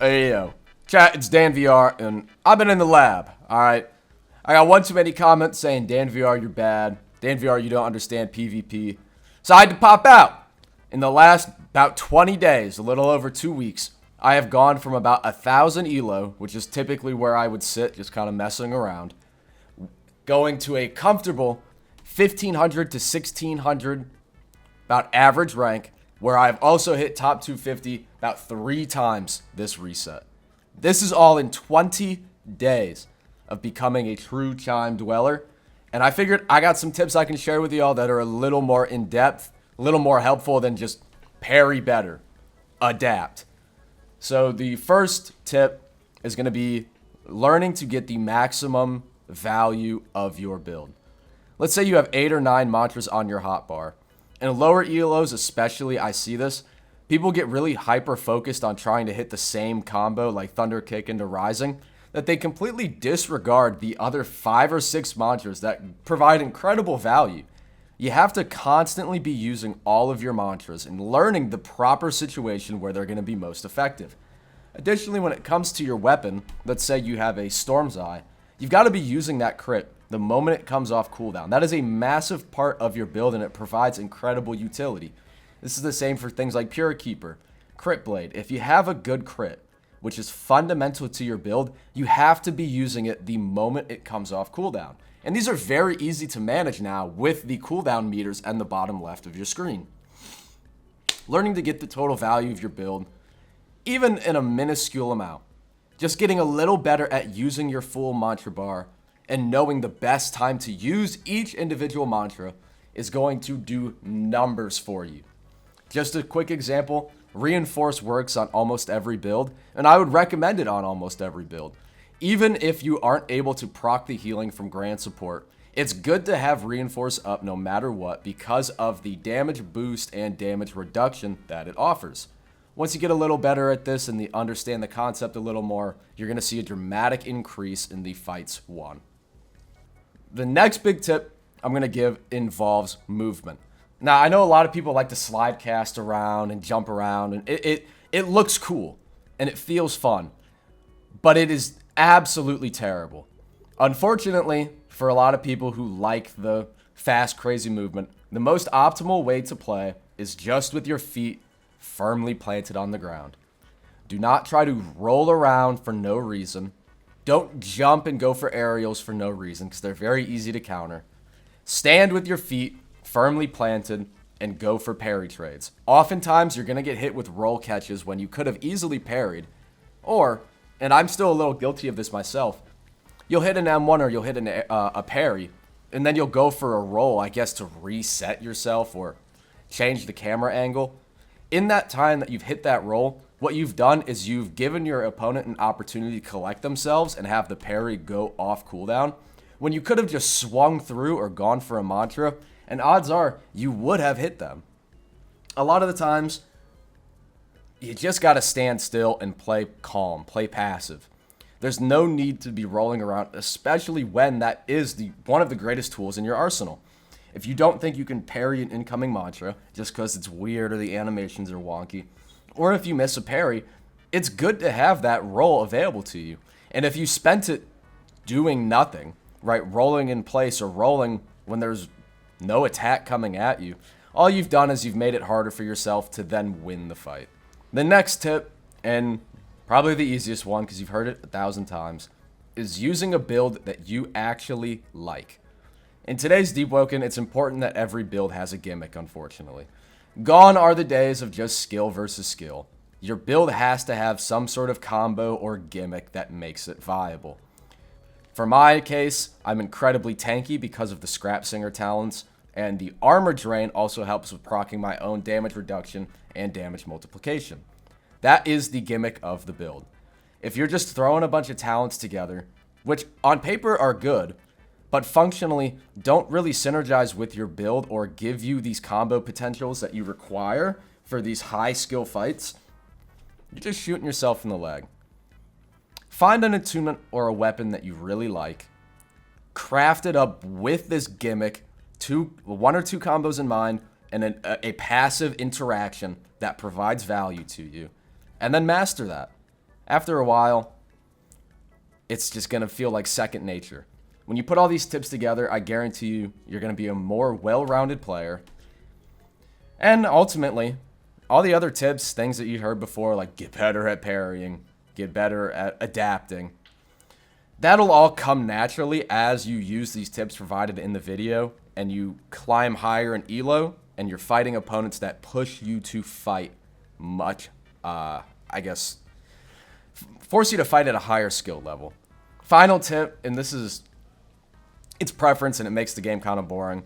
Hey, yo. Chat, it's Dan VR, and I've been in the lab, alright? I got one too many comments saying, Dan VR, you're bad. Dan VR, you don't understand PvP. So I had to pop out. In the last about 20 days, a little over 2 weeks, I have gone from about 1,000 elo, which is typically where I would sit, just kind of messing around, going to a comfortable 1,500 to 1,600, about average rank, where I've also hit top 250 about 3 times this reset. This is all in 20 days of becoming a true Chime dweller. And I figured I got some tips I can share with y'all that are a little more in-depth, a little more helpful than just parry better, adapt. So the first tip is going to be learning to get the maximum value of your build. Let's say you have 8 or 9 mantras on your hotbar. In lower elos especially, I see this. People get really hyper-focused on trying to hit the same combo like Thunder Kick into Rising that they completely disregard the other 5 or 6 mantras that provide incredible value. You have to constantly be using all of your mantras and learning the proper situation where they're going to be most effective. Additionally, when it comes to your weapon, let's say you have a Storm's Eye, you've got to be using that crit the moment it comes off cooldown. That is a massive part of your build and it provides incredible utility. This is the same for things like Pure Keeper, Crit Blade. If you have a good crit, which is fundamental to your build, you have to be using it the moment it comes off cooldown. And these are very easy to manage now with the cooldown meters and the bottom left of your screen. Learning to get the total value of your build, even in a minuscule amount. Just getting a little better at using your full mantra bar and knowing the best time to use each individual mantra is going to do numbers for you. Just a quick example, Reinforce works on almost every build, and I would recommend it on almost every build. Even if you aren't able to proc the healing from Grand Support, it's good to have Reinforce up no matter what because of the damage boost and damage reduction that it offers. Once you get a little better at this and understand the concept a little more, you're going to see a dramatic increase in the fights won. The next big tip I'm going to give involves movement. Now, I know a lot of people like to slide cast around and jump around, and it looks cool, and it feels fun, but it is absolutely terrible. Unfortunately, for a lot of people who like the fast, crazy movement, the most optimal way to play is just with your feet firmly planted on the ground. Do not try to roll around for no reason. Don't jump and go for aerials for no reason because they're very easy to counter. Stand with your feet firmly planted and go for parry trades. Oftentimes, you're going to get hit with roll catches when you could have easily parried. Or, and I'm still a little guilty of this myself, you'll hit an M1 or you'll hit a parry, and then you'll go for a roll, I guess, to reset yourself or change the camera angle. In that time that you've hit that roll, what you've done is you've given your opponent an opportunity to collect themselves and have the parry go off cooldown, when you could have just swung through or gone for a mantra, and odds are you would have hit them. A lot of the times, you just got to stand still and play calm, play passive. There's no need to be rolling around, especially when that is one of the greatest tools in your arsenal. If you don't think you can parry an incoming mantra just because it's weird or the animations are wonky, or if you miss a parry, it's good to have that roll available to you. And if you spent it doing nothing, right, rolling in place or rolling when there's no attack coming at you, all you've done is you've made it harder for yourself to then win the fight. The next tip, and probably the easiest one because you've heard it 1,000 times, is using a build that you actually like. In today's Deepwoken, it's important that every build has a gimmick, unfortunately. Gone are the days of just skill versus skill. Your build has to have some sort of combo or gimmick that makes it viable. For my case, I'm incredibly tanky because of the Scrap Singer talents, and the Armor Drain also helps with proccing my own damage reduction and damage multiplication. That is the gimmick of the build. If you're just throwing a bunch of talents together, which on paper are good, but functionally don't really synergize with your build or give you these combo potentials that you require for these high skill fights, you're just shooting yourself in the leg. Find an attunement or a weapon that you really like, craft it up with this gimmick, 1 or 2 combos in mind, and a passive interaction that provides value to you, and then master that. after a while, it's just going to feel like second nature. When you put all these tips together, I guarantee you, you're going to be a more well-rounded player. And ultimately, all the other tips, things that you heard before, like get better at parrying, get better at adapting, that'll all come naturally as you use these tips provided in the video and you climb higher in elo and you're fighting opponents that push you to fight much, force you to fight at a higher skill level. Final tip, and this is, it's preference and it makes the game kind of boring.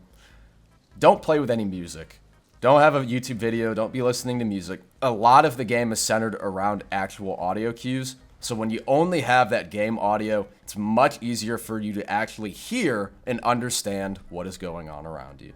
Don't play with any music. Don't have a YouTube video. Don't be listening to music. A lot of the game is centered around actual audio cues. So when you only have that game audio, it's much easier for you to actually hear and understand what is going on around you.